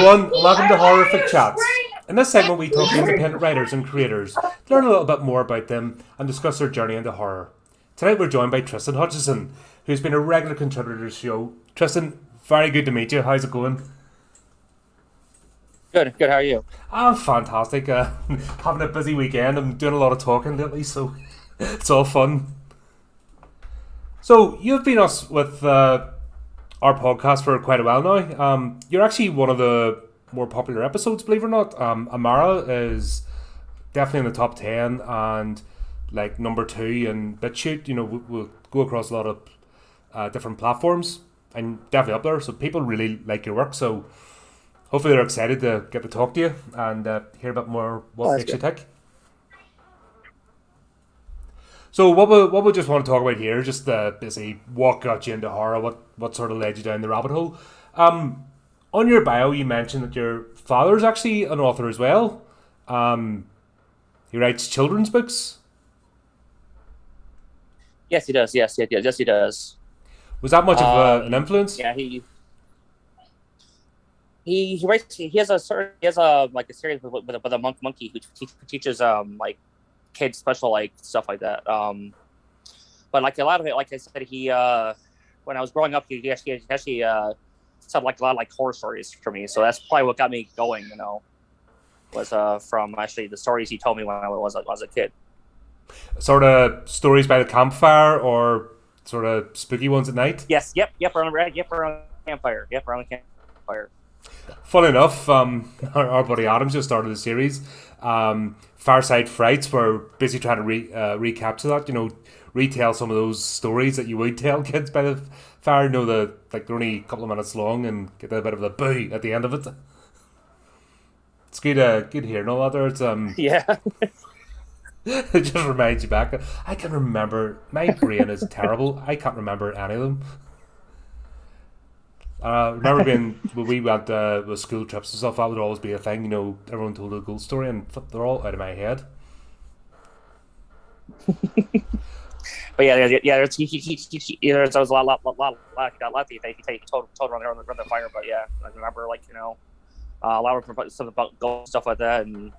everyone, and welcome to Horrorific Chats. In this segment, we talk to independent writers and creators, learn a little bit more about them, and discuss their journey into horror. Tonight, we're joined by Tristan Hutchinson, who's been a regular contributor to the show. Tristan, very good to meet you. How's it going? Good. How are you? I'm fantastic. Having a busy weekend. I'm doing a lot of talking lately, so it's all fun. So, you've been us with our podcast for quite a while now. You're actually one of the more popular episodes, believe it or not. Amara is definitely in the top 10 and like number 2 in BitChute. You know, we'll go across a lot of different platforms and definitely up there. So people really like your work. So hopefully they're excited to get to talk to you and hear a bit more what makes you tick. So what we just want to talk about here, just basically what got you into horror, what sort of led you down the rabbit hole. On your bio, you mentioned that your father's actually an author as well. He writes children's books. Yes, he does. Yes, he does. Was that much of an influence? Yeah, he writes. He has a series with a monkey who teaches like kids special like stuff like that. But like a lot of it, like I said, he when I was growing up, he actually said like a lot of like horror stories for me. So that's probably what got me going. You know, was from actually the stories he told me when I was a kid. Sort of stories by the campfire, or sort of spooky ones at night. Yes. Yep. Around the campfire. Yep, around the campfire. Fun enough, our buddy Adams just started a series, Fireside Frights, where basically trying to recapture that, you know, retell some of those stories that you would tell kids by the fire. You know, they're only a couple of minutes long and get a bit of a boo at the end of it. It's good hearing all that there. It's yeah. It just reminds you back. I can remember, my brain is terrible. I can't remember any of them. Remember when we went with school trips and stuff, that would always be a thing, you know, everyone told a ghost story and they're all out of my head. But yeah, there's a lot he told around the fire. But yeah, I remember, like, you know, a lot of stuff about ghost stuff like that, and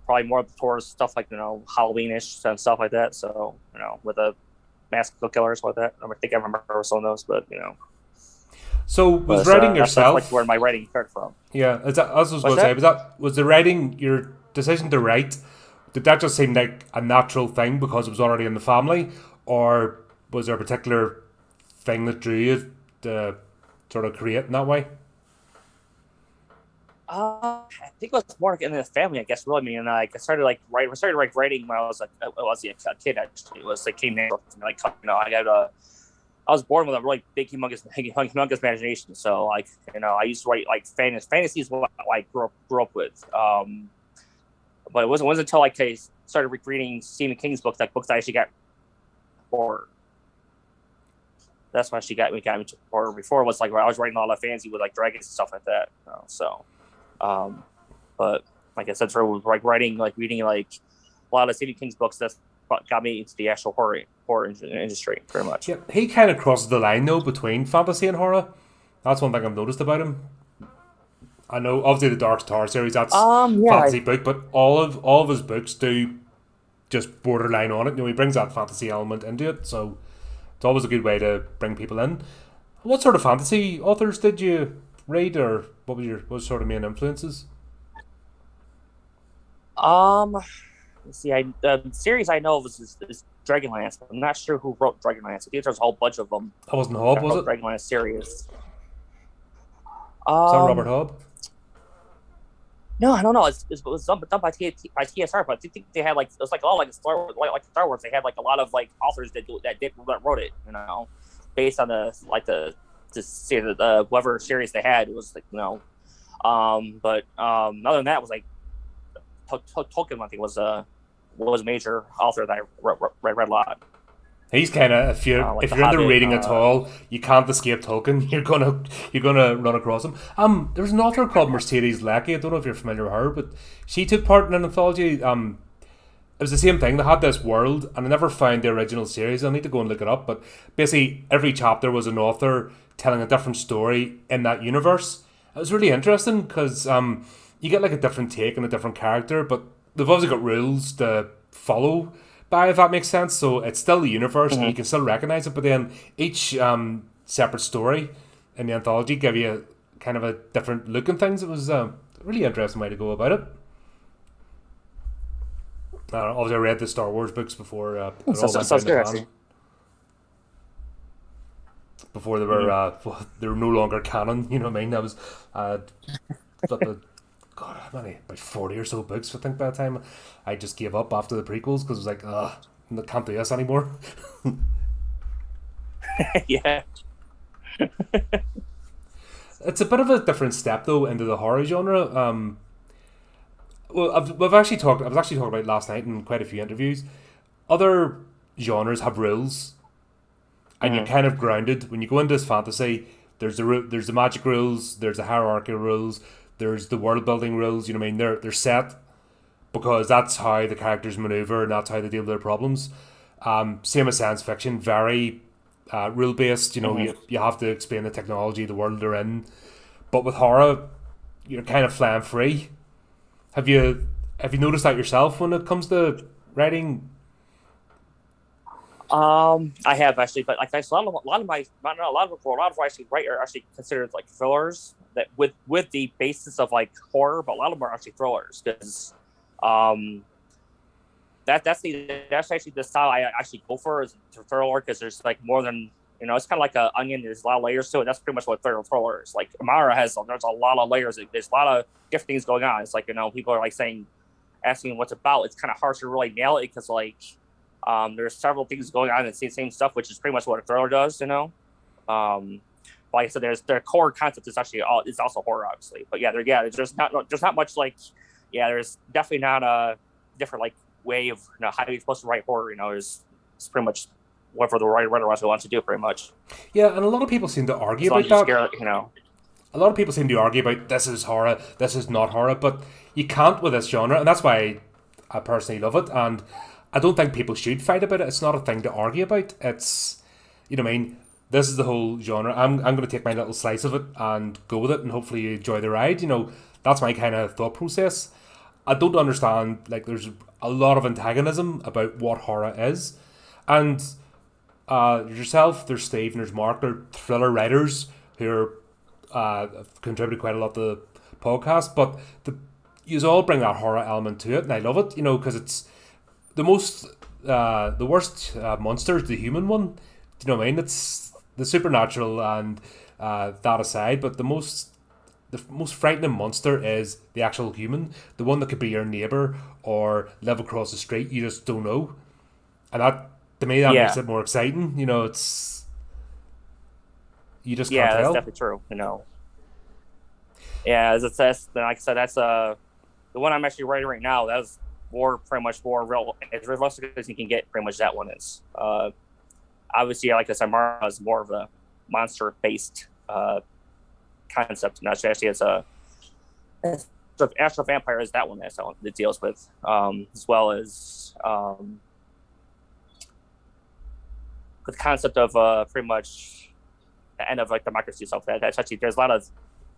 probably more towards stuff like, you know, Halloweenish and stuff like that. So, you know, with the mask killers like that. I think I remember some of those, but you know. So was writing yourself? That's like where my writing started from. Yeah, as I was going to say, was the writing, your decision to write? Did that just seem like a natural thing because it was already in the family, or was there a particular thing that drew you to sort of create in that way? I think it was more in the family, I guess. Really, I mean, I started writing when I was a kid. Actually, it was like came natural to me. Like, you know, I was born with a really big, humongous imagination. So, like, you know, I used to write like fantasies. What I grew up with. But it wasn't until like I started reading Stephen King's books that I actually got horror. That's why she got me to horror. Before it was like I was writing a lot of fantasy with like dragons and stuff like that. You know, so, but like I said, sort of like reading like a lot of Stephen King's books. That's what got me into the actual horror industry, pretty much. Yeah, he kind of crosses the line though between fantasy and horror. That's one thing I've noticed about him. I know, obviously, the Dark Tower series, that's fantasy book, but all of his books do just borderline on it. You know, he brings that fantasy element into it, so it's always a good way to bring people in. What sort of fantasy authors did you read, or what was sort of main influences? Let's see. The series I know of is Dragonlance. I'm not sure who wrote Dragonlance. I think there's a whole bunch of them. That wasn't Hobb, was it? Dragonlance series. Is that Robert Hobb? No, I don't know. It was done by TSR, but I think they had like it was like a lot like Star Wars. They had like a lot of like authors that wrote it. You know, based on the whatever series they had. It was like, you know, but other than that, it was like Tolkien. I think was a major author that I read a lot. He's kind of, if you're into reading at all, you can't escape Tolkien. You're gonna run across him. There's an author called Mercedes Lackey. I don't know if you're familiar with her, but she took part in an anthology. It was the same thing. They had this world, and I never found the original series. I need to go and look it up. But basically, every chapter was an author telling a different story in that universe, It was really interesting because you get like a different take and a different character, but they've obviously got rules to follow by, if that makes sense. So it's still the universe, and you can still recognize it. But then each separate story in the anthology give you kind of a different look and things. It was a really interesting way to go about it. Obviously, I read the Star Wars books before it all went down the pan. Before they were they were no longer canon. You know what I mean? That was God, how many? About 40 or so books, I think, by the time I just gave up after the prequels because it was like, I can't do this anymore. Yeah. It's a bit of a different step though into the horror genre. Well, I was actually talking about it last night in quite a few interviews. Other genres have rules, and you're kind of grounded when you go into this fantasy. There's the magic rules, there's the hierarchy rules, there's the world building rules. You know what I mean? They're set because that's how the characters maneuver and that's how they deal with their problems. Same as science fiction, very rule based. You know, you have to explain the technology, the world they're in. But with horror, you're kind of flying free. Have you noticed that yourself when it comes to writing? I have actually, but like I said, a lot of what I actually write are actually considered like thrillers that with the basis of like horror, but a lot of them are actually thrillers because that's actually the style I actually go for is thriller because there's like more than it's kind of like an onion. There's a lot of layers to it. That's pretty much what thriller is. Like Amara there's a lot of layers. There's a lot of different things going on. It's like people are like asking what's about. It's kind of hard to really nail it because like there's several things going on in the same stuff, which is pretty much what a thriller does. Like I said, their core concept is actually is also horror, obviously. But there's not much like there's definitely not a different like way of how you're supposed to write horror. It's pretty much whatever the writer wants to do, pretty much. Yeah, and a lot of people seem to argue about that. A lot of people seem to argue about this is horror, this is not horror, but you can't with this genre, and that's why I personally love it. And I don't think people should fight about it. It's not a thing to argue about. It's, what I mean, this is the whole genre. I'm going to take my little slice of it and go with it, and hopefully you enjoy the ride. That's my kind of thought process. I don't understand, like, there's a lot of antagonism about what horror is. And there's yourself, there's Steve, and there's Mark. They're thriller writers who have contributed quite a lot to the podcast. But you all bring that horror element to it, and I love it, because it's the worst monster is the human one. Do you know what I mean? It's the supernatural and that aside, but the most frightening monster is the actual human, the one that could be your neighbor or live across the street. You just don't know, and that to me makes it more exciting. It's you just can't tell. That's definitely true. As it says, like I said, that's the one I'm actually writing right now. That's pretty much more real as realistic as you can get. Pretty much that one is. Obviously, like I said, Mara is more of a monster-based concept, and actually it's Astral Vampire is that one that deals with, as well as the concept of pretty much the end of like democracy stuff. That's actually there's a lot of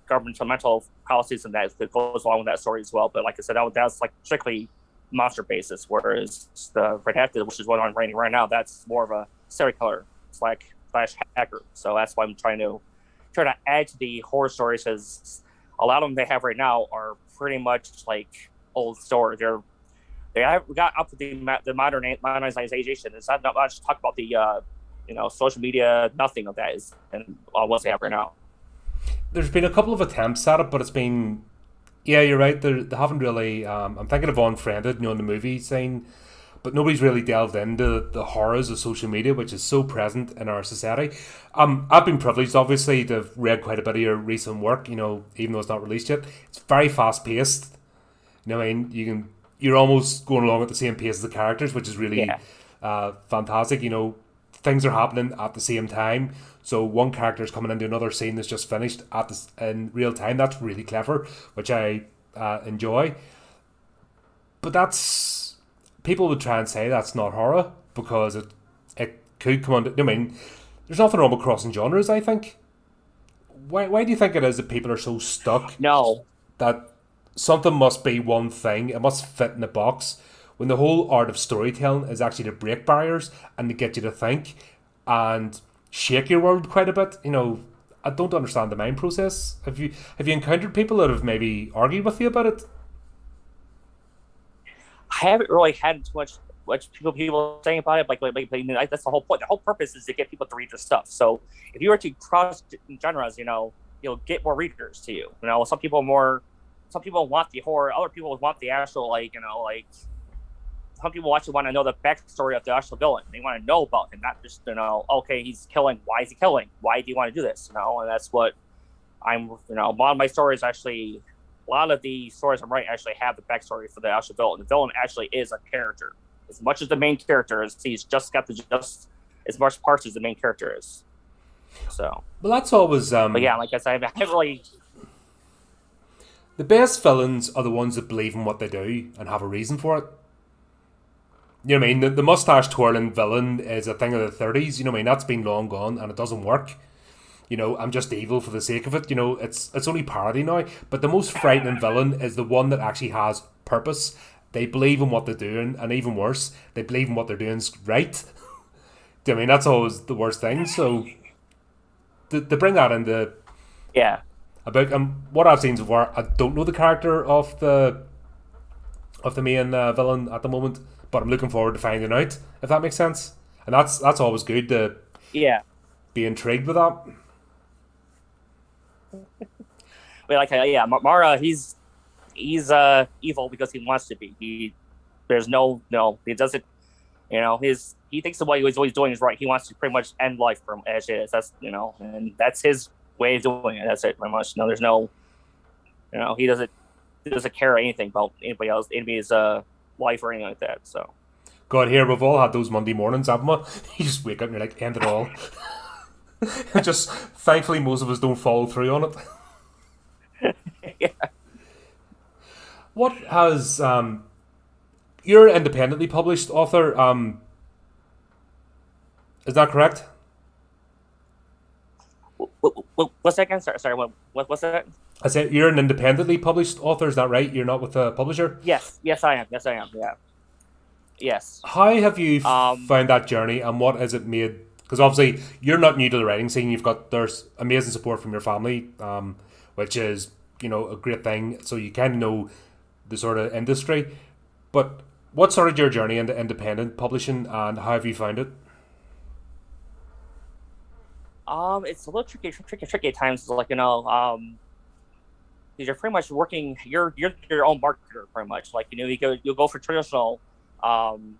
governmental policies and that goes along with that story as well. But like I said, that's like strictly monster basis, whereas the Redacted, which is what I'm writing right now, that's more of a serial killer slash hacker. So that's why I'm trying to add to the horror stories, because a lot of them they have right now are pretty much like old stories. They got up to the modernization. It's not much talk about the social media. Nothing of that is and what they have right now. There's been a couple of attempts at it, but it's been you're right. They haven't really. I'm thinking of Unfriended, in the movie scene, but nobody's really delved into the horrors of social media, which is so present in our society. I've been privileged, obviously, to have read quite a bit of your recent work. Even though it's not released yet, it's very fast paced. I mean, you're almost going along at the same pace as the characters, which is really fantastic. Things are happening at the same time. So one character is coming into another scene that's just finished in real time. That's really clever, which I enjoy. But people would try and say that's not horror because it could come under. I mean, there's nothing wrong with crossing genres, I think. why do you think it is that people are so stuck No. that something must be one thing, it must fit in a box, when the whole art of storytelling is actually to break barriers and to get you to think and shake your world quite a bit? I don't understand the mind process. Have you encountered people that have maybe argued with you about it? I haven't really had too much people saying about it. That's the whole point. The whole purpose is to get people to read your stuff. So if you were to cross genres, you'll get more readers to you. Some people want the horror, other people want the actual some people actually want to know the backstory of the actual villain. They want to know about him, not just okay, he's killing. Why is he killing? Why do you want to do this? And that's what I'm. A lot of my stories actually. A lot of the stories I'm writing actually have the backstory for the actual villain. The villain actually is a character. As much as the main character is, he's just got just as much parts as the main character is. So. Well, that's always. But yeah, like I said, I haven't really. The best villains are the ones that believe in what they do and have a reason for it. You know what I mean? The mustache twirling villain is a thing of the 30s. You know what I mean? That's been long gone and it doesn't work. I'm just evil for the sake of it. It's only parody now. But the most frightening villain is the one that actually has purpose. They believe in what they're doing, and even worse, they believe in what they're doing's right. Do you know what I mean? That's always the worst thing. So to bring that into about what I've seen so far, I don't know the character of the main villain at the moment, but I'm looking forward to finding out, if that makes sense. And that's always good to be intrigued with that. Mara, he's evil because he wants to be. He doesn't. He thinks that what he's always doing is right. He wants to pretty much end life from as it is. That's and that's his way of doing it. That's it, pretty much. There's no, he doesn't care anything about anybody else, anybody's life or anything like that. So. God, here we've all had those Monday mornings, haven't we? You just wake up and you're like, end it all. Just thankfully, most of us don't follow through on it. Yeah. What has you're an independently published author? Is that correct? What's that again? Sorry. What's that? I said you're an independently published author. Is that right? You're not with a publisher. Yes, I am. Yeah. Yes. How have you found that journey, and what has it made? Because obviously you're not new to the writing scene. There's amazing support from your family, which is a great thing. So you kind of know the sort of industry. But what started your journey into independent publishing, and how have you found it? It's a little tricky at times. Because you're pretty much working. You're your own marketer, pretty much. You'll go for traditional. You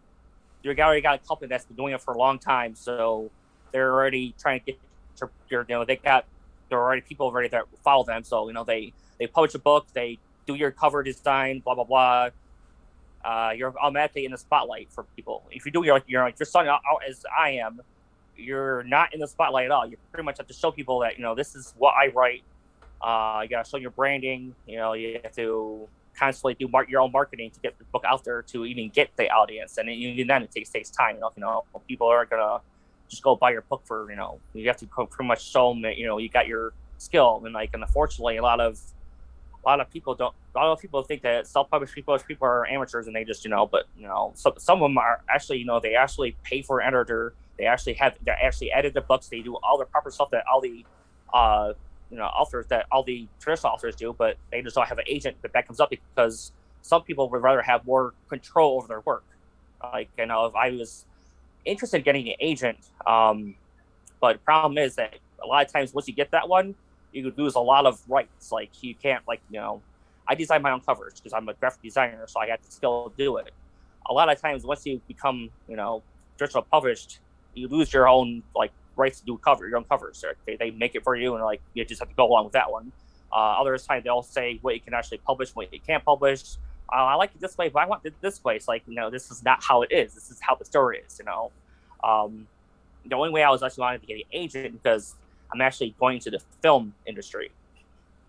already got a company that's been doing it for a long time, so they're already trying to get there are already people already that follow them. So they publish a book, they do your cover design, blah blah blah. You're automatically in the spotlight for people. If you do your starting out as I am, you're not in the spotlight at all. You pretty much have to show people that this is what I write. You gotta show your branding. You have to constantly do your own marketing to get the book out there to even get the audience, and even then it takes time. People aren't gonna just go buy your book for you have to pretty much show them that you got your skill, and unfortunately a lot of people don't. A lot of people think that self-published people are amateurs, and they just but some of them are actually they actually pay for an editor. They actually edit the books. They do all the proper stuff that all the authors that all the traditional authors do, but they just don't have an agent that comes up, because some people would rather have more control over their work. If I was interested in getting an agent, but the problem is that a lot of times once you get that one, you could lose a lot of rights. You can't I design my own covers because I'm a graphic designer, so I have the skill to do it. A lot of times once you become traditional published, you lose your own rights to do your own covers. They make it for you, and you just have to go along with that one. Other times they'll say what you can actually publish, what you can't publish. I like it this way, but I want it this way. It's this is not how it is. This is how the story is. The only way I was actually wanting to get an agent because I'm actually going to the film industry,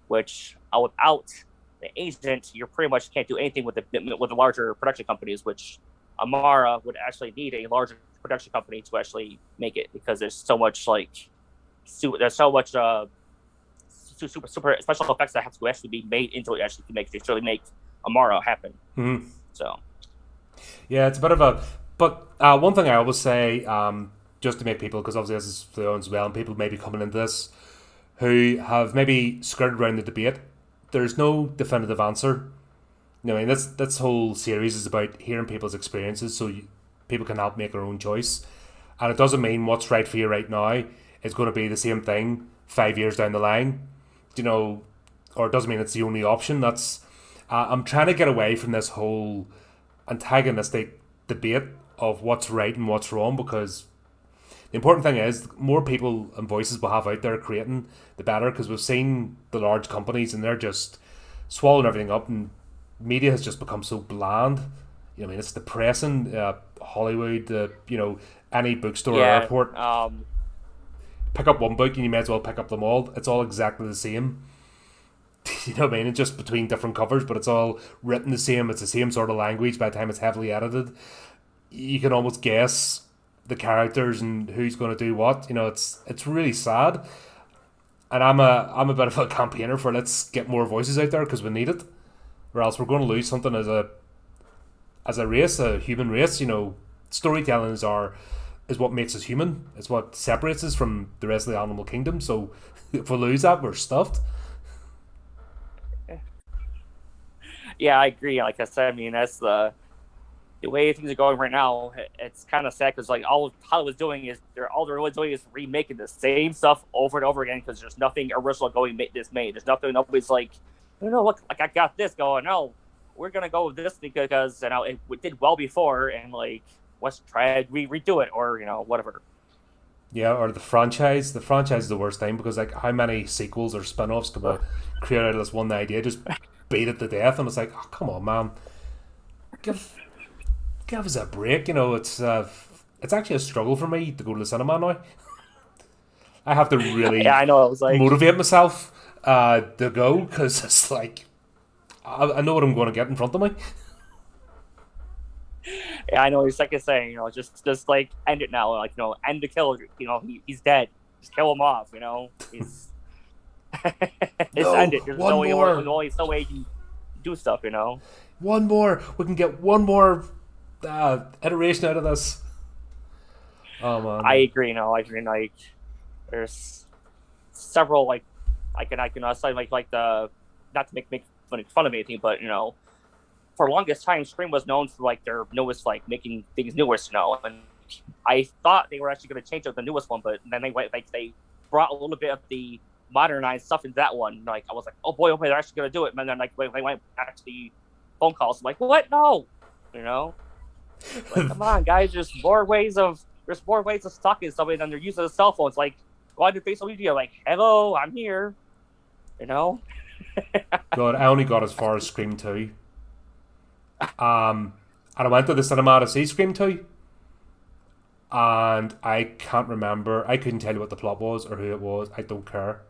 which without the agent, you pretty much can't do anything with the larger production companies, which Amara would actually need a larger production company to actually make it, because there's so much super special effects that have to actually be made into it actually to make Amara happen. Mm-hmm. So yeah, it's a bit of a. But one thing I always say, just to make people, because obviously this is for their own as well, and people maybe coming into this who have maybe skirted around the debate. There's no definitive answer. You know, I mean, this whole series is about hearing people's experiences, so people can help make their own choice. And it doesn't mean what's right for you right now is going to be the same thing 5 years down the line. You know, or it doesn't mean it's the only option. That's I'm trying to get away from this whole antagonistic debate of what's right and what's wrong, because the important thing is the more people and voices we'll have out there creating, the better, because we've seen the large companies and they're just swallowing everything up, and media has just become so bland. You know, I mean, it's depressing. Hollywood, you know, any bookstore or airport. Pick up one book and you may as well pick up them all. It's all exactly the same. You know what I mean? It's just between different covers, but it's all written the same. It's the same sort of language. By the time it's heavily edited, you can almost guess the characters and who's going to do what. You know, it's really sad. And I'm a bit of a campaigner for let's get more voices out there, because we need it, or else we're going to lose something as a race, a human race. You know, storytelling is what makes us human. It's what separates us from the rest of the animal kingdom. So if we lose that, we're stuffed. Yeah, I agree. Like I said, I mean, that's the way things are going right now. It's kind of sad because like all Hollywood's doing is they're really doing is remaking the same stuff over and over again, because there's nothing original going made. There's nothing. Nobody's like, look, like I got this going. No, we're gonna go with this because you know it did well before, and like let's try to redo it, or you know whatever. Yeah, or the franchise. The franchise is the worst thing, because like how many sequels or spin-offs could we create out of this one idea? Just beat it to death, and it's like, oh, come on, man, give us a break. You know, it's actually a struggle for me to go to the cinema now. I have to really I know. It was like motivate myself to go, because it's like I know what I'm going to get in front of me. Yeah, I know. It's like you're saying, you know, just like end it now. Like, you know, end the kill. You know, he's dead. Just kill him off. You know, he's just end it. There's no way you can do stuff. You know, one more. We can get one more iteration out of this. Oh man, I agree. No, I mean, like, there's several like I can say like the not to make fun of anything, but you know, for the longest time, Scream was known for like their newest, like making things newest, you know. And I thought they were actually going to change up the newest one, but then they brought a little bit of the modernized stuff into that one. Like I was like, oh boy, they're actually going to do it. And then like they went back to the phone calls, I'm like, what? No, you know, like, come on, guys. There's more ways of stalking somebody than they're using the cell phones. Like go on to Facebook media, like, hello, I'm here, you know. God, I only got as far as Scream 2. And I went to the cinema to see Scream 2, and I can't remember. I couldn't tell you what the plot was or who it was. I don't care.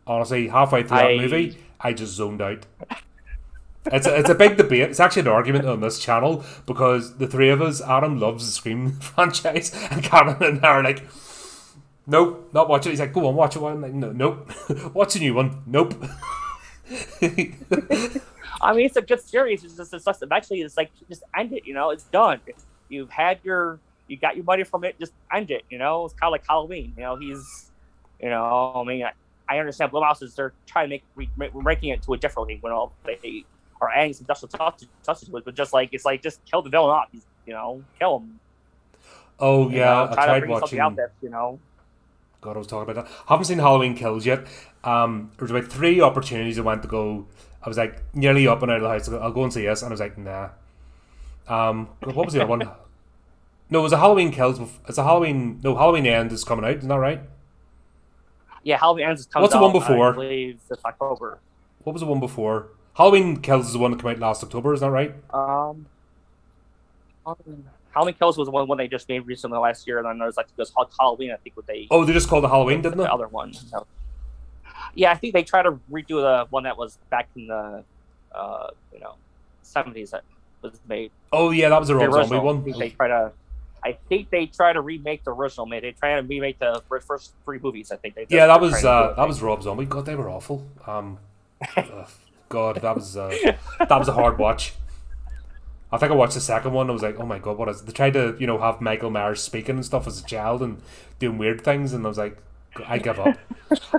Honestly, halfway through that movie, I just zoned out. It's a big debate. It's actually an argument on this channel, because the three of us, Adam loves the Scream franchise, and Cameron and I are like, nope, not watching it. He's like, go on, watch it. I'm like, no, nope. Watch a new one. Nope. I mean, it's a good series. Eventually, it's like, just end it. You know, it's done. You got your money from it. Just end it. You know, it's kind of like Halloween. You know, I mean, I understand Blumhouse they're trying to making it to a different league when all they are adding some special touches to it, but just like it's like just kill the villain off. You know, kill him. Oh yeah, I tried watching. Out there, you know. God, I was talking about that. Haven't seen Halloween Kills yet. There was about 3 opportunities I went to go. I was like nearly up and out of the house. I'll go and see this, and I was like, nah. What was the other one? No, it was a Halloween Kills. It's a Halloween. No, Halloween Ends is coming out. Isn't that right? Yeah, Halloween Ends is coming out. What's the one before? I believe it's October. What was the one before? Halloween Kills is the one that came out last October. Is that right? Halloween Kills was the one they just made recently last year, and then there's like this Halloween. I think what they. Oh, they just called it Halloween, didn't they? The other one. So. Yeah, I think they tried to redo the one that was back in the, 70s that was made. Oh yeah, that was the Rob Zombie one. I think they try to. I think they try to remake the original. Man, they try to remake the first 3 movies. I think they. Yeah, that was Rob Zombie. God, they were awful. God, that was a hard watch. I think I watched the second one. I was like, oh my god, what is? They tried to have Michael Myers speaking and stuff as a child and doing weird things, and I was like, I give up.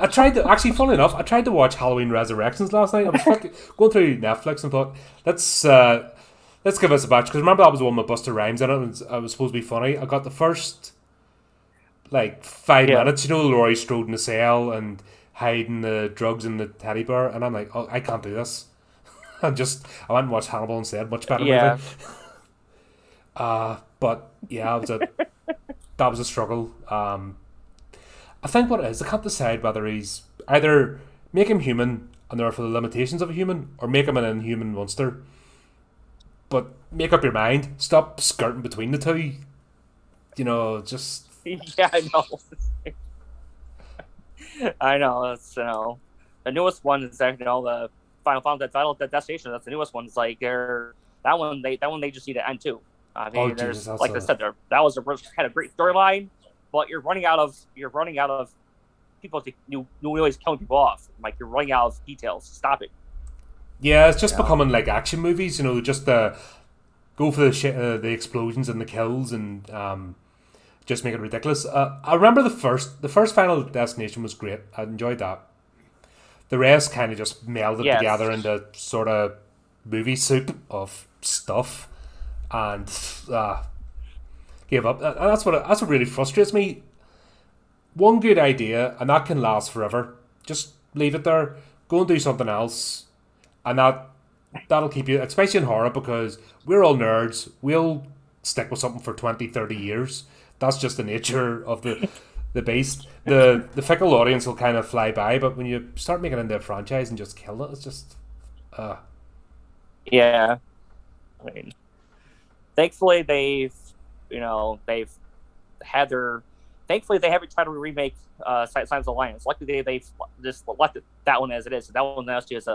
I tried to actually, funny enough, I tried to watch Halloween Resurrections last night. I was going through Netflix and thought, let's give us a batch, because remember that was the one with Busta Rhymes in it. And it was supposed to be funny. I got the first like 5 minutes, Laurie Strode in the cell and hiding the drugs in the teddy bear, and I'm like, oh, I can't do this. I went and watched Hannibal instead. Much better movie. But yeah, that was a struggle. I think what it is, I can't decide whether he's either make him human and therefore the limitations of a human, or make him an inhuman monster. But make up your mind. Stop skirting between the two. Just. Yeah, I know. I know. It's the newest one is the Final Destination. That's the newest one. It's like that one they just need to end too. I mean, there's like I said, that was had a great storyline, but you're running out of people to always killing people off. Like you're running out of details. Stop it. Yeah, it's just becoming like action movies. Just go for the explosions and the kills and just make it ridiculous. I remember the first Final Destination was great. I enjoyed that. The rest kind of just melded together into sort of movie soup of stuff, and gave up. And that's what really frustrates me. One good idea, and that can last forever. Just leave it there. Go and do something else, and that'll keep you, especially in horror, because we're all nerds. We'll stick with something for 20, 30 years. That's just the nature of the beast. The fickle audience will kind of fly by, but when you start making it into a franchise and just kill it, it's just yeah. I mean, thankfully they've had their. Thankfully they haven't tried to remake Signs of the Lions. Luckily they've just left that one as it is. That one actually is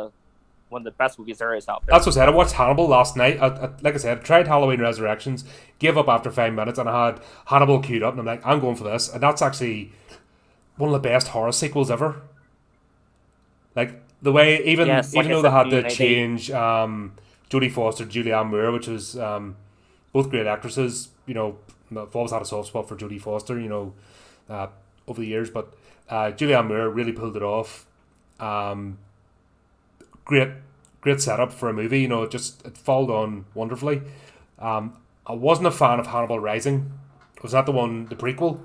one of the best movies there is out there. That's what I said. I watched Hannibal last night. Like I said, I tried Halloween Resurrections, gave up after 5 minutes, and I had Hannibal queued up, and I'm like, I'm going for this. And that's actually one of the best horror sequels ever. Like, the way, even though they had to change Jodie Foster, Julianne Moore, which was both great actresses, I've always had a soft spot for Jodie Foster, over the years, but Julianne Moore really pulled it off. Great setup for a movie. It followed on wonderfully. I wasn't a fan of Hannibal Rising. Was that the prequel?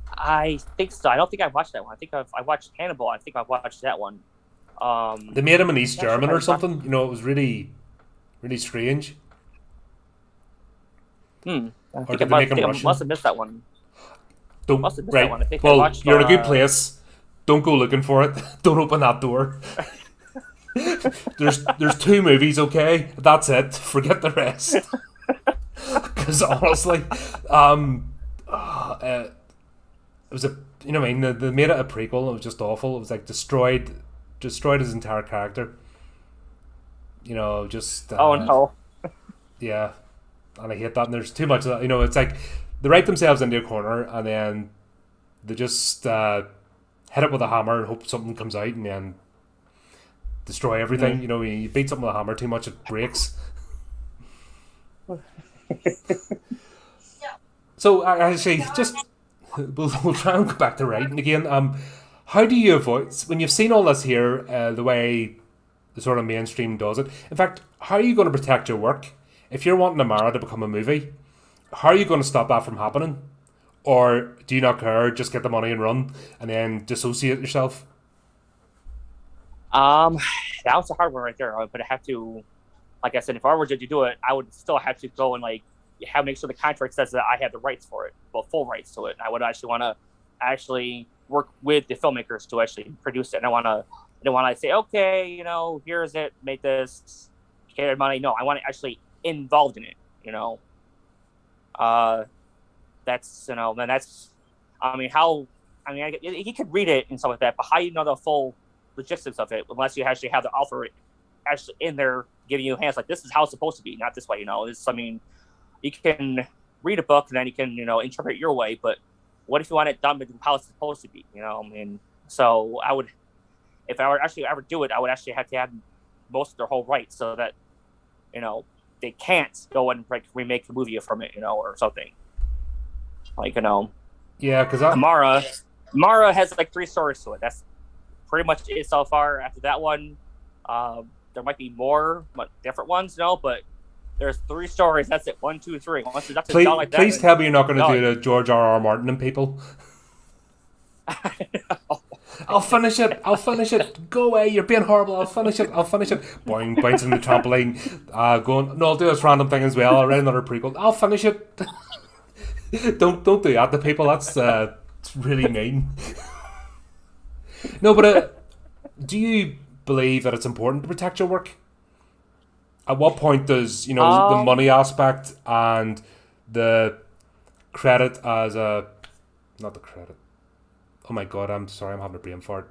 I think so. I don't think I watched that one. I think I watched Hannibal. I think I watched that one. They made him an East German or something. It was really, really strange. I think I must have missed that one. That one. I think you're in a good place. Don't go looking for it. Don't open that door. There's 2 movies, okay? That's it. Forget the rest. Because honestly, it was they made it a prequel. It was just awful. It was like destroyed his entire character. Oh no. Yeah, and I hate that. And there's too much of that. It's like they write themselves into a corner and then they just hit it with a hammer and hope something comes out and then destroy everything. You beat something with a hammer too much, it breaks. So actually, just we'll try and go back to writing again. How do you avoid, when you've seen all this here, the way the sort of mainstream does it? In fact, how are you going to protect your work if you're wanting Amara to become a movie? How are you going to stop that from happening? Or do you not care? Just get the money and run, and then dissociate yourself. That was a hard one right there. But I have to, like I said, if I were to do it, I would still have to go and make sure the contract says that I have the rights for it, full rights to it. And I would actually want to work with the filmmakers to actually produce it. And I don't want to say, okay, here's it, make this, get money. No, I want to actually involved in it. That's he could read it and stuff like that, but how do you know the full logistics of it unless you actually have the author actually in there giving you hands like this is how it's supposed to be, not this way. you can read a book and then you can, interpret it your way. But what if you want it done how it's supposed to be? So I would, if I were actually ever do it, I would actually have to have most of their whole rights so that, they can't go and remake the movie from it, or something. Yeah, because Amara has like 3 stories to it. That's pretty much it so far. After that one, there might be more, different ones, but there's 3 stories. That's it. 1, 2, 3. Once it's please, done like that, please tell me you're not going to do the George R. Martin and people. I'll finish it. Go away. You're being horrible. I'll finish it. Boing, bouncing the trampoline. Going, no, I'll do this random thing as well. I'll write another prequel. I'll finish it. Don't do that to people. That's really mean. No, but do you believe that it's important to protect your work? At what point does the money aspect and the credit as a not the credit? Oh my god! I'm sorry. I'm having a brain fart.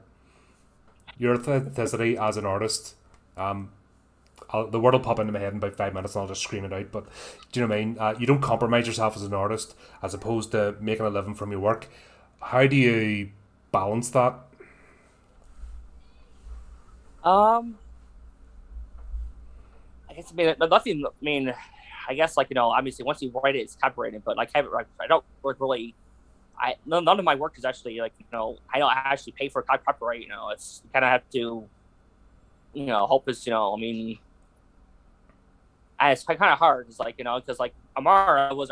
Your authenticity as an artist. The word will pop into my head in about 5 minutes and I'll just scream it out. But do you know what I mean? You don't compromise yourself as an artist as opposed to making a living from your work. How do you balance that? I guess nothing. I guess obviously once you write it, it's copyrighted. But I don't really. None of my work is actually I don't actually pay for copyright. It's you kind of have to. Hope is it's kind of hard. It's because Amara was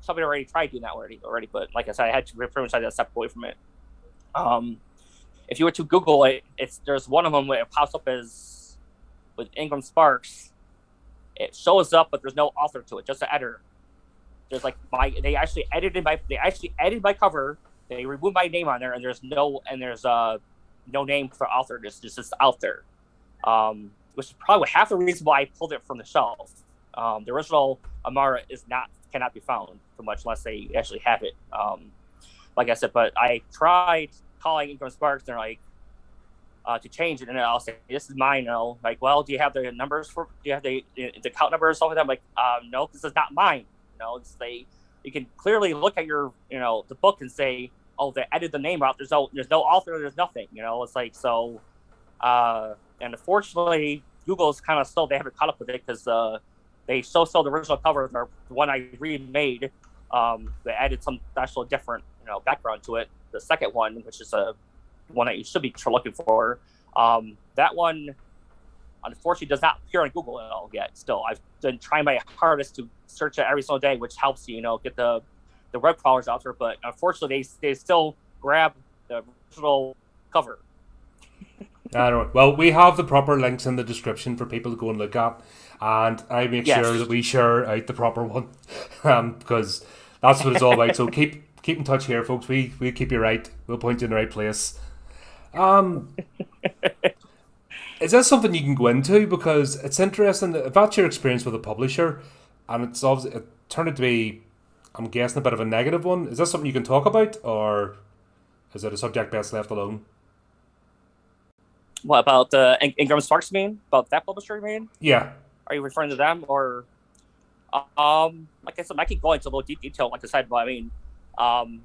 somebody already tried doing that already. But like I said, I had to pretty much step away from it. If you were to Google it, there's one of them where it pops up as with Ingram Sparks. It shows up, but there's no author to it, just an editor. There's they actually edited my cover. They removed my name on there, and there's no name for author. It's just out there, which is probably half the reason why I pulled it from the shelf. The original Amara cannot be found for much unless they actually have it. Like I said, but I tried calling Ingram Sparks, and they're to change it, and I'll say this is mine. Well, do you have the numbers do you have the account number or something? I'm like, no, this is not mine. You can clearly look at your the book and say, oh, they edited the name out. There's no author. There's nothing. It's so. And unfortunately, Google's kind of still they haven't caught up with it because they still the original cover, the one I remade. They added some actual different background to it. The second one, which is one that you should be looking for, that one unfortunately does not appear on Google at all yet. Still, I've been trying my hardest to search it every single day, which helps get the web crawlers out there. But unfortunately, they still grab the original cover. I don't know. Well, we have the proper links in the description for people to go and look at, and I make sure that we share out the proper one, because that's what it's all about. So keep in touch here, folks. We keep you right. We'll point you in the right place. Is that something you can go into? Because it's interesting. If that's your experience with a publisher, and it turned out to be, I'm guessing, a bit of a negative one. Is that something you can talk about, or is it a subject best left alone? What about Ingram Sparks? You mean about that publisher? You mean? Yeah. Are you referring to them, or like I said, I can go into a little detail, like I said, but I'm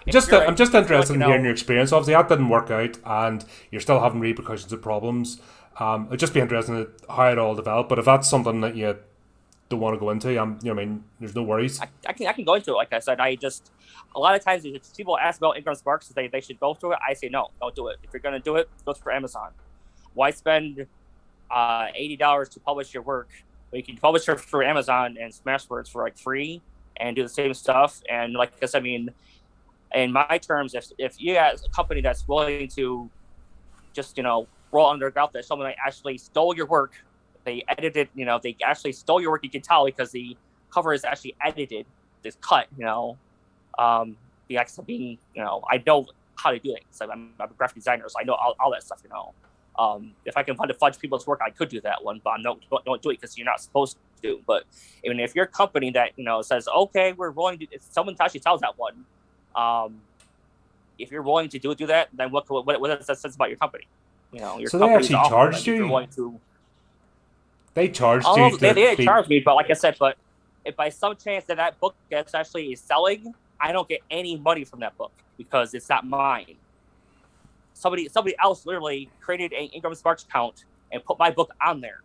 just interested in hearing your experience. Obviously, that didn't work out, and you're still having repercussions and problems. It'd just be interesting in how it all developed. But if that's something that you don't want to go into, there's no worries. I can go into it. Like I said, a lot of times people ask about Ingram Sparks, they should go through it. I say no, don't do it. If you're going to do it, go for Amazon. Why spend $80 to publish your work? Well, you can publish it through Amazon and Smashwords for free and do the same stuff. And like I said, in my terms, if you have a company that's willing to just roll under the belt that someone actually stole your work, they edited, they actually stole your work. You can tell because the cover is actually edited, it's cut. The accent being, I know how to do it. So I'm a graphic designer, so I know all that stuff. If I can find to fudge people's work, I could do that one, but don't do it because you're not supposed to. But even if you're a company that says, okay, we're willing to, if someone actually tells that one. If you're willing to do that, then what does that say about your company? Your so they actually charged you. They charged you. They charged me, but like I said, but if by some chance that book gets actually selling, I don't get any money from that book because it's not mine. Somebody else literally created an Ingram Sparks account and put my book on there.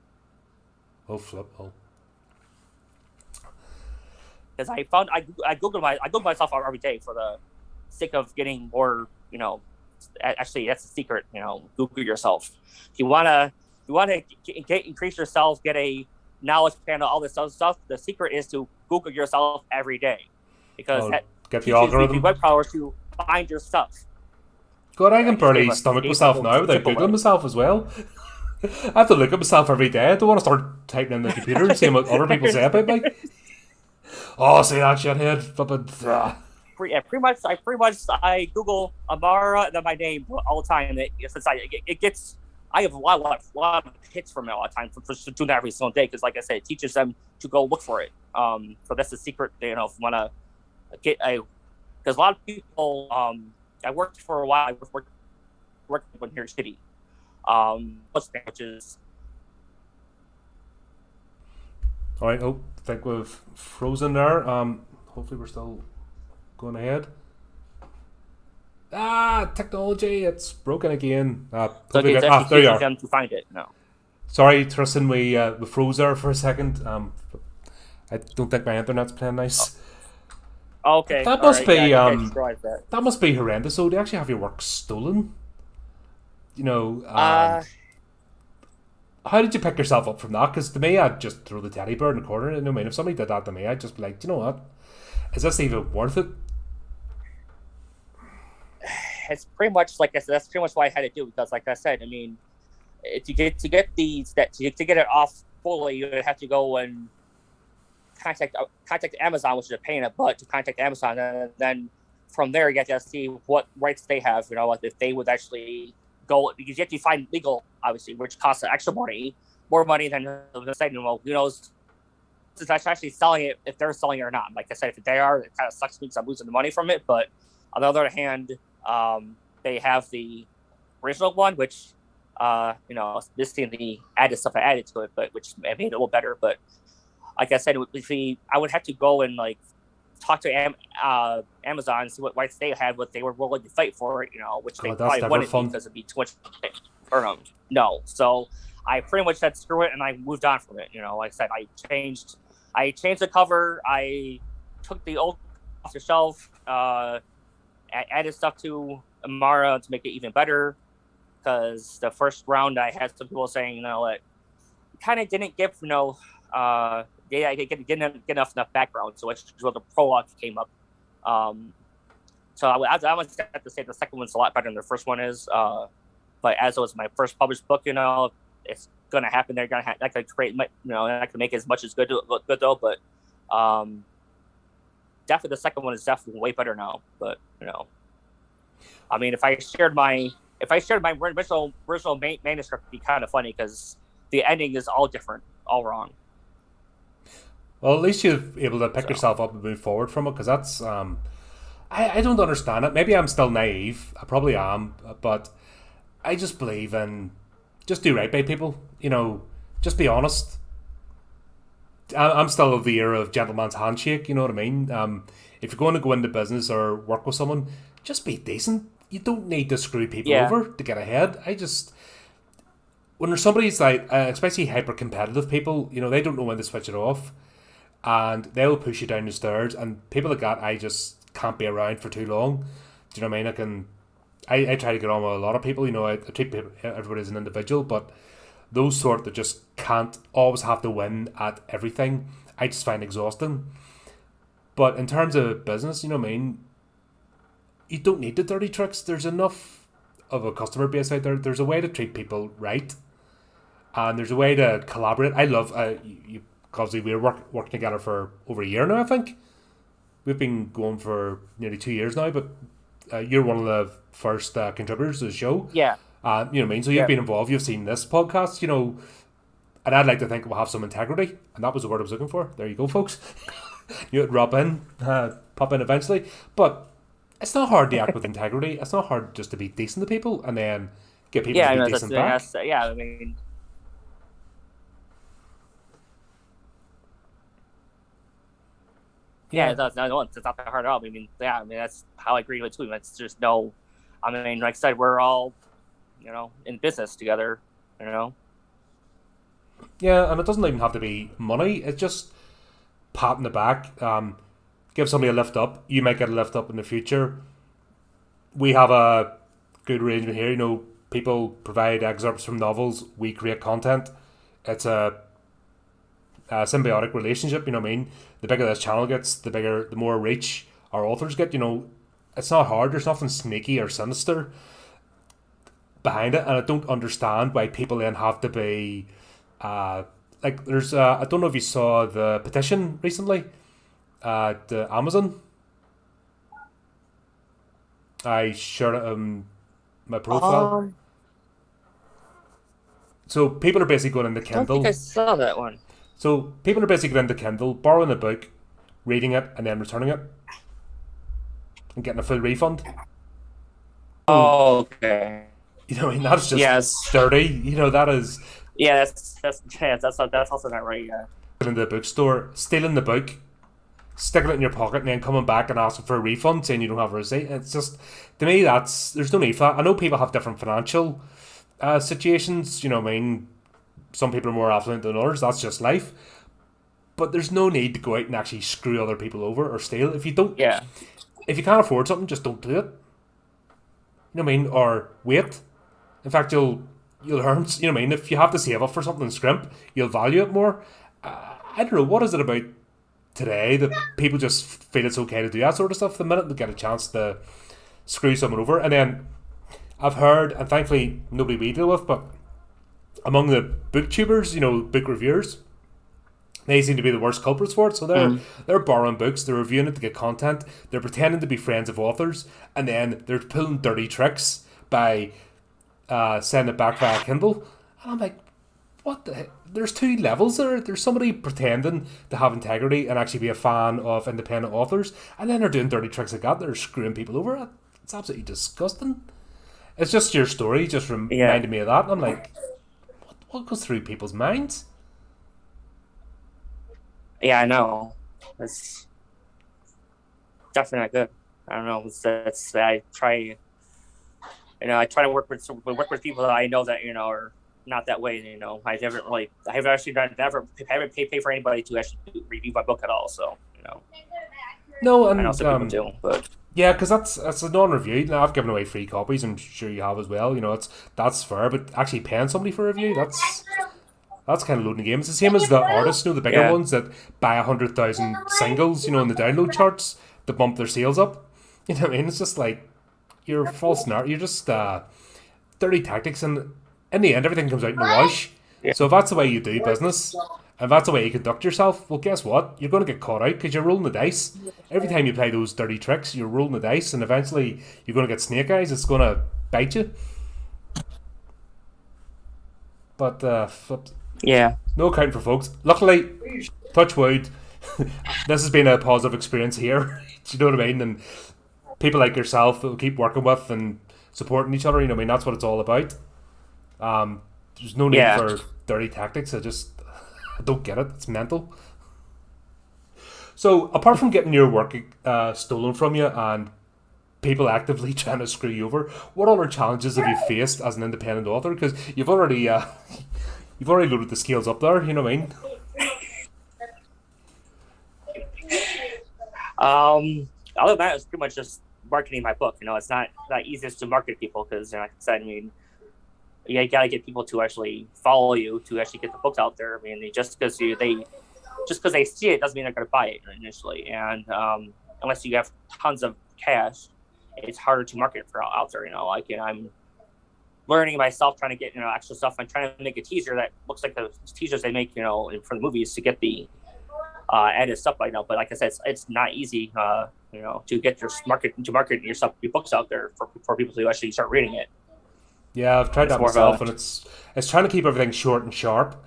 Oh, flip. Oh. Because I Google myself every day for the sake of getting more, actually that's the secret, Google yourself. If you wanna increase yourself, get a knowledge panel, all this other stuff, the secret is to Google yourself every day. Because that get the algorithm. web crawlers to find your stuff. God, I can barely stomach myself now without Googling myself as well. I have to look at myself every day. I don't want to start typing in the computer and seeing what other people say about me. Oh, say that shithead. Pretty much. I Google Amara and then my name all the time. I have a lot of hits from it all the time for doing that every single day because, like I said, it teaches them to go look for it. So that's the secret. If you want to get because a lot of people. I worked for a while. I worked in New York City, which is. All right. Oh, I think we've frozen there. Hopefully, we're still going ahead. Technology! It's broken again. There you are. Them to find it. No. Sorry, Tristan. We froze there for a second. I don't think my internet's playing nice. Okay. That must be that must be horrendous. So they actually have your work stolen. How did you pick yourself up from that? Because to me, I'd just throw the teddy bear in the corner. If somebody did that to me, I'd just be like, you know what? Is this even worth it? It's pretty much like I said. That's pretty much what I had to do because, like I said, to get it off fully, you would have to go and contact Amazon, which is a pain in the butt to contact Amazon, and then from there you have to see what rights they have. If they would actually go, because you have to find legal, obviously, which costs extra money, more money than the site. Well, since I'm actually selling it, if they're selling it or not. Like I said, if they are, it kind of sucks because I'm losing the money from it. But on the other hand, they have the original one, which this thing the added stuff I added to it, but which made it a little better. But like I said, I would have to go and talk to Amazon and see what rights they had, what they were willing to fight for it, which they probably wouldn't because it'd be too much for them. No, so I pretty much said screw it and I moved on from it. Like I said, I changed the cover. I took the old off the shelf, added stuff to Amara to make it even better. Because the first round I had some people saying, that kind of didn't give, I didn't get enough background, so it's where the prologue came up. So I would have to say the second one's a lot better than the first one is. But as it was my first published book, it's gonna happen. They're gonna not gonna create, not gonna make as much as good though. But definitely the second one is definitely way better now. But if I shared my original manuscript, it'd be kind of funny because the ending is all different, all wrong. Well, at least you're able to pick yourself up and move forward from it, because that's I don't understand it. Maybe I'm still naive. I probably am, but I just believe in just do right by people. Just be honest. I'm still of the era of gentleman's handshake. You know what I mean? If you're going to go into business or work with someone, just be decent. You don't need to screw people over to get ahead. When there's somebody's especially hyper competitive people, they don't know when to switch it off. And they'll push you down the stairs, and people like that, I just can't be around for too long. Do you know what I mean? I try to get on with a lot of people. I treat everybody as an individual, but those sort that just can't always have to win at everything, I just find exhausting. But in terms of business, you know what I mean? You don't need the dirty tricks. There's enough of a customer base out there. There's a way to treat people right, and there's a way to collaborate. I love obviously we're working together for over a year now. I think we've been going for nearly 2 years now. But you're one of the first contributors to the show. Yeah. You know what I mean? So you've been involved. You've seen this podcast. And I'd like to think we'll have some integrity, and that was the word I was looking for. There you go, folks. You'd pop in eventually, but it's not hard to act with integrity. It's not hard just to be decent to people and then get people to be decent back. Yeah, Yeah, Yeah, it does. No, it's not that hard at all. I mean, yeah, I mean that's how I agree with too. It's just no. I mean, like I said, we're all in business together. You know. yeah, and it doesn't even have to be money. It's just pat in the back. Give somebody a lift up. You might get a lift up in the future. We have a good arrangement here. People provide excerpts from novels. We create content. It's a symbiotic relationship. You know what I mean? The bigger this channel gets, the more reach our authors get. It's not hard. There's nothing sneaky or sinister behind it, and I don't understand why people then have to be like. There's I don't know if you saw the petition recently at Amazon. I shared it on my profile. Um, So people are basically going into I don't think I Kindle. saw that one. So people are basically going into Kindle, borrowing a book, reading it, and then returning it and getting a full refund. So Oh, okay. what I mean, that's just Yes. dirty. That is Yeah, that's also not right. Yeah. going into the bookstore, stealing the book, sticking it in your pocket, and then coming back and asking for a refund, saying you don't have a receipt. It's just, to me, there's no need for that. I know people have different financial situations. What I mean, some people are more affluent than others. That's just life. But there's no need to go out and actually screw other people over or steal. Yeah. If you can't afford something, just don't do it. What I mean? Or wait. In fact, you'll earn. What I mean? If you have to save up for something and scrimp, you'll value it more. I don't know, what is it about today that people just feel it's okay to do that sort of stuff the minute they get a chance to screw someone over. And then I've heard, and thankfully nobody we deal with, but among the booktubers, book reviewers, they seem to be the worst culprits for it. So they're borrowing books, they're reviewing it to get content, they're pretending to be friends of authors, and then they're pulling dirty tricks by sending it back via Kindle. And I'm like, what the heck? There's two levels there. There's somebody pretending to have integrity and actually be a fan of independent authors, and then they're doing dirty tricks like that. They're screwing people over. It's absolutely disgusting. It's just your story just Yeah. reminded me of that. And I'm like, what goes through people's minds? Yeah, I know. It's definitely not good. I don't know. I try. I try to work with people that I know that are not that way. I haven't actually paid for anybody to actually review my book at all. So No, I know and some people do, but yeah, because that's a non-review. Now I've given away free copies. I'm sure you have as well. That's fair, but actually paying somebody for a review, that's kind of loading the game. It's the same as the artists, the bigger yeah, ones that buy 100,000 singles, in the download charts to bump their sales up. You know what I mean? It's just like you're false narrative. You're just dirty tactics, and in the end, everything comes out in the wash. yeah, So if that's the way you do business, and that's the way you conduct yourself, well, guess what? You're going to get caught out because you're rolling the dice. Every time you play those dirty tricks, you're rolling the dice, and eventually you're going to get snake eyes. It's going to bite you. But yeah, no accounting for folks. Luckily, touch wood, this has been a positive experience here. Do you know what I mean? And people like yourself that we'll keep working with and supporting each other. That's what it's all about. There's no need yeah. for dirty tactics. I don't get it. It's mental. So, apart from getting your work stolen from you and people actively trying to screw you over, what other challenges have you faced as an independent author? Because you've already loaded the scales up there. You know what I mean? Other than that, it's pretty much just marketing my book. It's not that easiest to market people because, like I said, you gotta get people to actually follow you to actually get the book out there. Just because they see it doesn't mean they're gonna buy it initially. And unless you have tons of cash, it's harder to market for out there. I'm learning myself, trying to get extra stuff. I'm trying to make a teaser that looks like the teasers they make for the movies to get the added stuff. I know, but like I said, it's not easy. To get your market your stuff, your books out there for people to actually start reading it. Yeah, I've tried It's that more of myself, a and it's trying to keep everything short and sharp.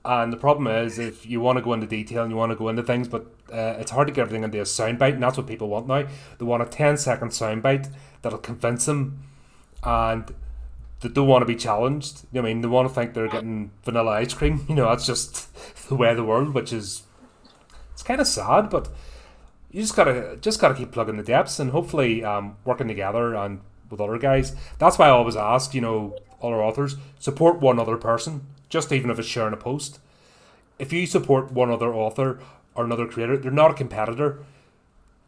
And the problem is, if you want to go into detail and you want to go into things, but it's hard to get everything into a soundbite, and that's what people want now. They want a 10-second soundbite that'll convince them, and they don't want to be challenged. They want to think they're getting vanilla ice cream. That's just the way of the world, which is it's kind of sad. But you just gotta keep plugging the depths and hopefully working together and with other guys. That's why I always ask, other authors, support one other person, just even if it's sharing a post. If you support one other author or another creator, they're not a competitor.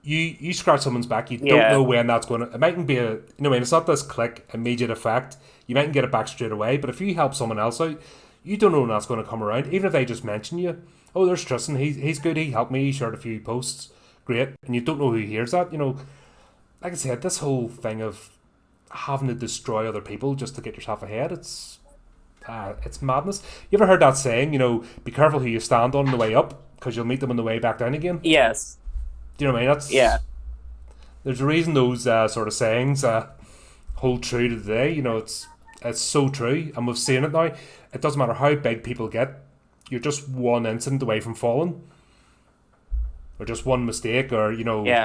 You scratch someone's back, you don't know when that's going to. It mightn't be it's not this click immediate effect. You mightn't get it back straight away, but if you help someone else out, you don't know when that's going to come around. Even if they just mention you, oh, there's Tristan, he's good, he helped me, he shared a few posts, great, and you don't know who hears that. Like I said, this whole thing of having to destroy other people just to get yourself ahead, it's madness. You ever heard that saying, be careful who you stand on the way up, because you'll meet them on the way back down again? Yes. Do you know what I mean? There's a reason those sort of sayings hold true to today. It's so true, and we've seen it now. It doesn't matter how big people get, you're just one incident away from falling, or just one mistake, or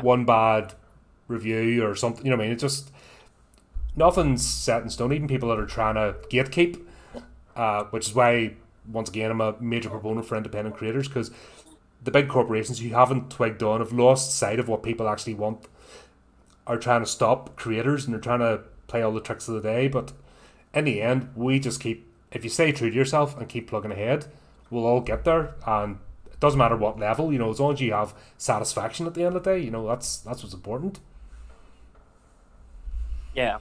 one bad review or something. You know what I mean? It's just nothing's set in stone. Even people that are trying to gatekeep, which is why once again I'm a major proponent for independent creators, because the big corporations who haven't twigged on, have lost sight of what people actually want, are trying to stop creators, and they're trying to play all the tricks of the day. But in the end, we just keep, if you stay true to yourself and keep plugging ahead, we'll all get there. And it doesn't matter what level, as long as you have satisfaction at the end of the day, that's what's important. Yeah.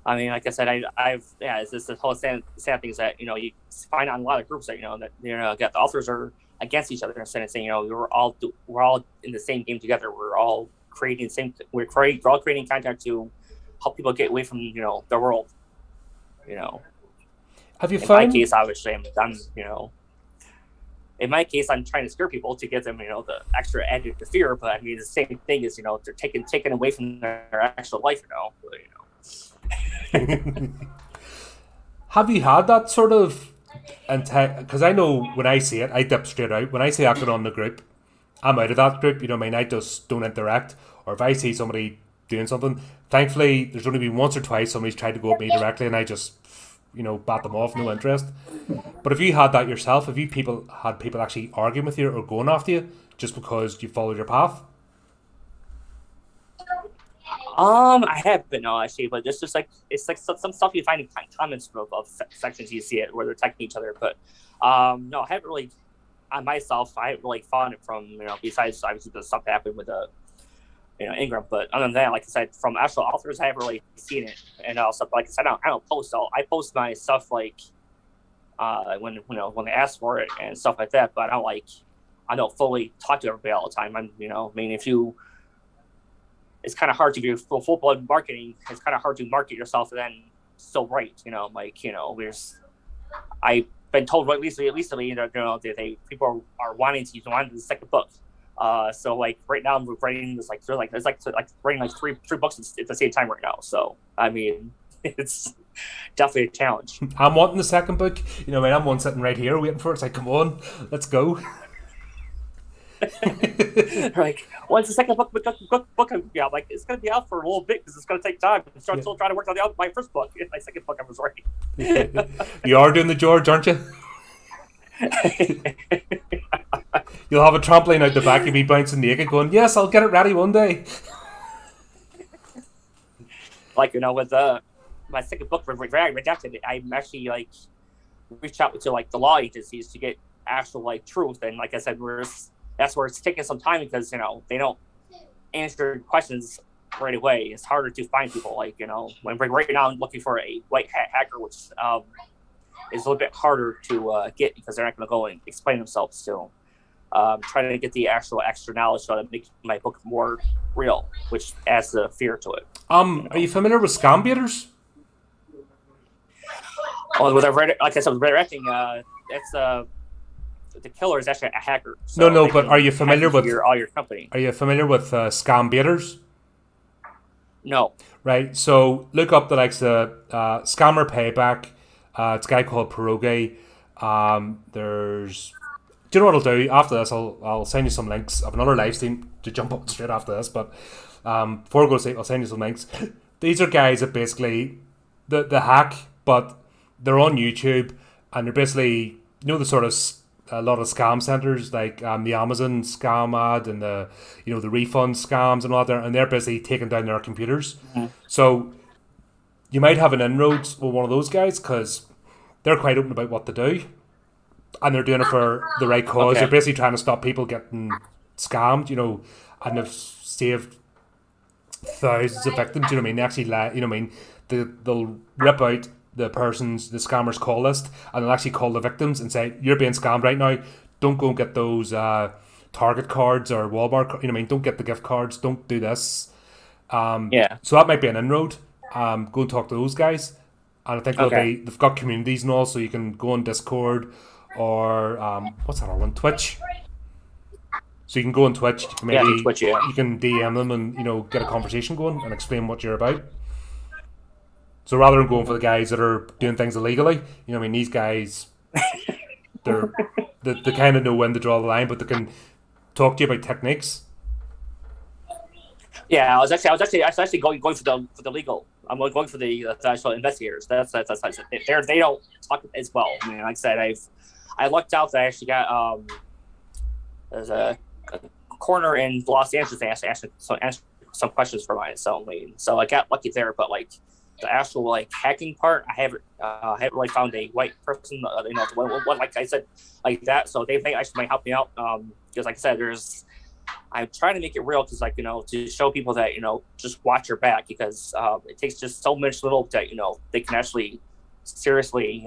I mean, like I said, it's just the whole sad thing is that, you find on a lot of groups that, that, the authors are against each other instead of saying, we're all in the same game together. We're all creating we're all creating content to help people get away from, the world. Have you in found? My case, obviously, in my case, I'm trying to scare people to give them, the extra added fear. But I mean, the same thing is, they're taken away from their actual life, Have you had that sort of because I know when I see it, I dip straight out. When I see acting on the group, I'm out of that group. I just don't interact. Or if I see somebody doing something, thankfully there's only been once or twice somebody's tried to go at me directly, and I just bat them off, no interest. But if you had that yourself, have you had people actually arguing with you or going after you just because you followed your path? I have been, no, actually, but it's like some stuff you find in comments of sections you see it where they're attacking each other. But no, I haven't really, on myself, I haven't really found it from, besides obviously the stuff that happened with Ingram. But other than that, like I said, from actual authors, I haven't really seen it. And also, like I said, I don't post. I post my stuff when they ask for it and stuff like that. But I don't fully talk to everybody all the time. It's kind of hard to do full blood marketing. It's kind of hard to market yourself and then still write. I've been told at least that people are wanting the second book. So right now I'm writing this it's writing three books at the same time right now. So I mean, it's definitely a challenge. I'm wanting the second book. I'm one sitting right here waiting for it. It's like, come on, let's go. When's the second book? Yeah, it's going to be out for a little bit because it's going to take time. I'm still trying to work on my first book. My second book, I was writing. You are doing the George, aren't you? You'll have a trampoline out the back of me bouncing naked going, yes, I'll get it ready one day. With my second book rejected, I'm actually reached out to the law agencies to get actual truth. And like I said, that's where it's taking some time because they don't answer questions right away. It's harder to find people when right now I'm looking for a white hat hacker, which is a little bit harder to get because they're not going to go and explain themselves to. Trying to get the actual extra knowledge so that makes my book more real, which adds the fear to it. Are you familiar with scam baiters? Well, like I said, with redirecting, it's the killer is actually a hacker. So no, but are you familiar with all your company? Are you familiar with scam baiters? No. Right. So look up the likes of Scammer Payback. It's a guy called Pierogi. There's. Do you know what I'll do after this? I'll send you some links. I have another live stream to jump up straight after this, but before I go to sleep, I'll send you some links. These are guys that basically the hack, but they're on YouTube and they're basically the sort of a lot of scam centers like the Amazon scam ad and the refund scams and all that, and they're busy taking down their computers. So you might have an inroads with one of those guys because they're quite open about what to do, and they're doing it for the right cause. Okay. They're basically trying to stop people getting scammed, and they've saved thousands of victims. You know what I mean? They actually, they'll rip out the scammer's call list, and they'll actually call the victims and say, "You're being scammed right now. Don't go and get those Target cards or Walmart. You know what I mean? Don't get the gift cards. Don't do this." Yeah. So that might be an inroad. Go and talk to those guys, and I think Okay. they've got communities and all, so you can go on Discord or what's that other one? Twitch. So you can go on Twitch. You can Yeah, maybe Twitch, yeah. you can DM them and get a conversation going and explain what you're about. So rather than going for the guys that are doing things illegally, these guys, they kind of know when to draw the line, but they can talk to you about techniques. Yeah, I was actually going for the legal. I'm going for the actual investigators. That's they don't talk as well. I mean, like I said, I lucked out that I actually got there's a corner in Los Angeles that asked some questions for mine. So I got lucky there. But like the actual hacking part, I haven't really found a white person. One like I said like that. So they actually might help me out. Because like I said, I'm trying to make it real because to show people that just watch your back because it takes just so much little that they can actually seriously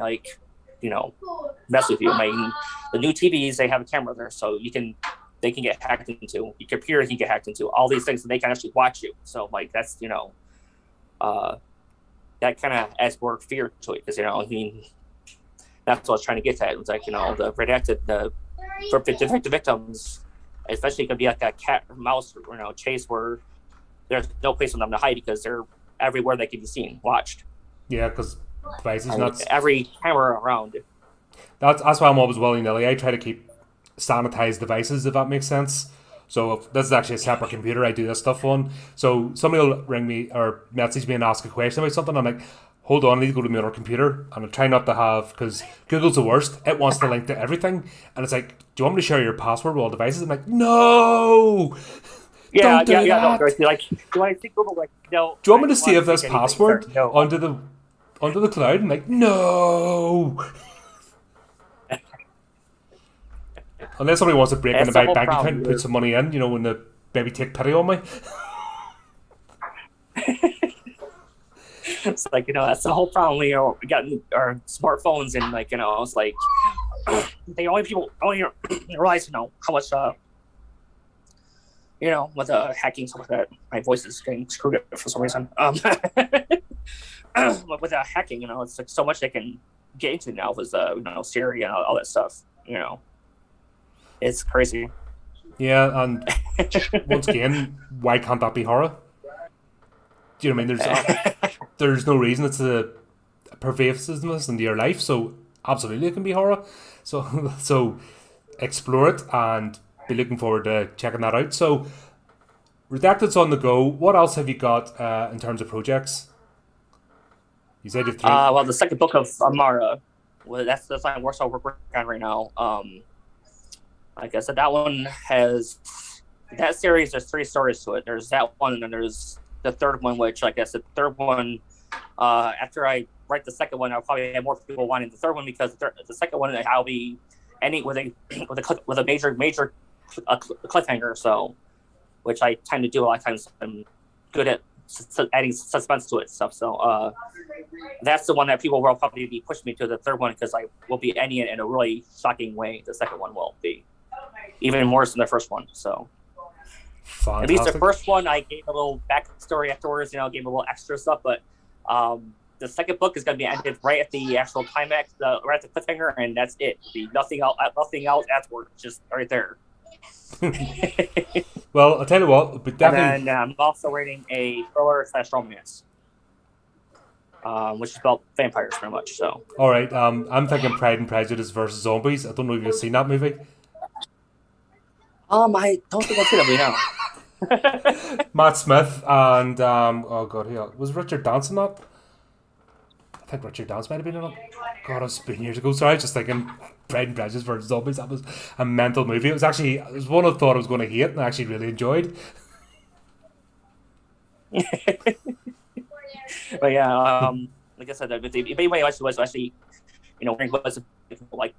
mess with you. I mean, the new TVs, they have a camera there, so they can get hacked into. Your computer can get hacked into. All these things, and they can actually watch you. So that's that kind of adds more fear to it because I mean that's what I was trying to get at. It was the redacted for the victims. Especially it could be like a cat or mouse chase where there's no place for them to hide because they're everywhere they can be seen, watched. Yeah, because devices not every camera around. That's why I'm always willy-nilly. I try to keep sanitized devices, if that makes sense. So if this is actually a separate computer I do this stuff on. So somebody will ring me or message me and ask a question about something. I'm like, hold on, I need to go to my other computer. And I try not to have, because Google's the worst. It wants to link to everything. And it's like, do you want me to share your password with all devices? I'm like, no! Yeah, Don't do that. No, do I think Google no? Do you want me to save this password onto the cloud? I'm like, no! Unless somebody wants to break into my bank account and put some money in, when they maybe take pity on me. It's that's the whole problem. We got our smartphones and it's like they only realize how much with the hacking stuff like that. My voice is getting screwed up for some reason. With the hacking, it's like so much they can get into now with Siri and all that stuff. It's crazy. Yeah, and once again, why can't that be horror? Do you know what I mean? There's no reason. It's a pervasiveness into your life, so absolutely it can be horror. So explore it and be looking forward to checking that out. So Redacted's on the go. What else have you got in terms of projects? You said you've 3. Well, the second book of Amara. Well, that's what I'm working on right now. Like I said, that one has that series. There's 3 stories to it. There's that one, and then there's the third one, which I guess the third one. After I write the second one, I'll probably have more people wanting the third one because the second one I'll be ending with a major cliffhanger. So, which I tend to do a lot of times. I'm good at adding suspense to it stuff. So that's the one that people will probably be pushing me to the third one because I will be ending it in a really shocking way. The second one will be even worse than the first one. So. Fantastic. At least the first one, I gave a little backstory afterwards, gave a little extra stuff. But the second book is going to be ended right at the actual climax, right at the cliffhanger, and that's it. Be nothing else afterwards, just right there. Well, I'll tell you what, but definitely. And then I'm also writing a thriller/romance, which is about vampires, pretty much. So. All right, I'm thinking Pride and Prejudice versus Zombies. I don't know if you've seen that movie. I don't think I've seen it now. Matt Smith and oh god, was Richard Dawson that? I think Richard Dawson might have been in it. God, it's been years ago. Sorry, just thinking Pride and Prejudice versus Zombies. That was a mental movie. It was one I thought I was going to hate, and I actually really enjoyed. But yeah, like I said, if anybody else was actually, was like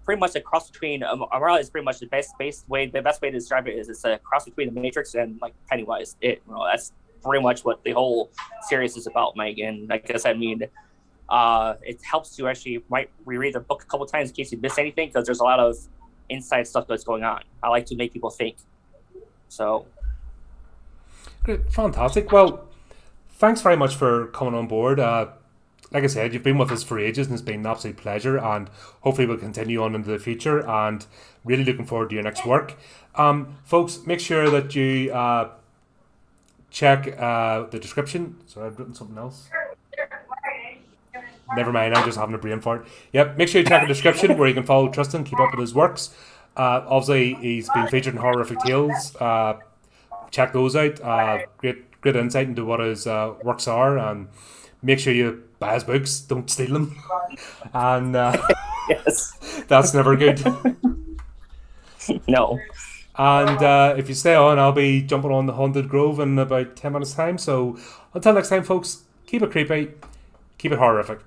pretty much a cross between Umbrella is pretty much the best way to describe it is it's a cross between the Matrix and like Pennywise. That's pretty much what the whole series is about, Mike. And like I said, it helps to actually might reread the book a couple times in case you miss anything, because there's a lot of inside stuff that's going on. I like to make people think. So great, fantastic. Well, thanks very much for coming on board. Like I said, you've been with us for ages and it's been an absolute pleasure, and hopefully we'll continue on into the future, and really looking forward to your next work. Folks, make sure that you check the description. Sorry, I've written something else. Never mind, I'm just having a brain fart. Yep, make sure you check the description where you can follow Tristan, keep up with his works. Obviously, he's been featured in Horrorific Tales. Check those out. Great insight into what his works are, and make sure you buy his books, don't steal them. And yes, that's never good. No. And if you stay on, I'll be jumping on the Haunted Grove in about 10 minutes time. So until next time, folks, keep it creepy, keep it horrific.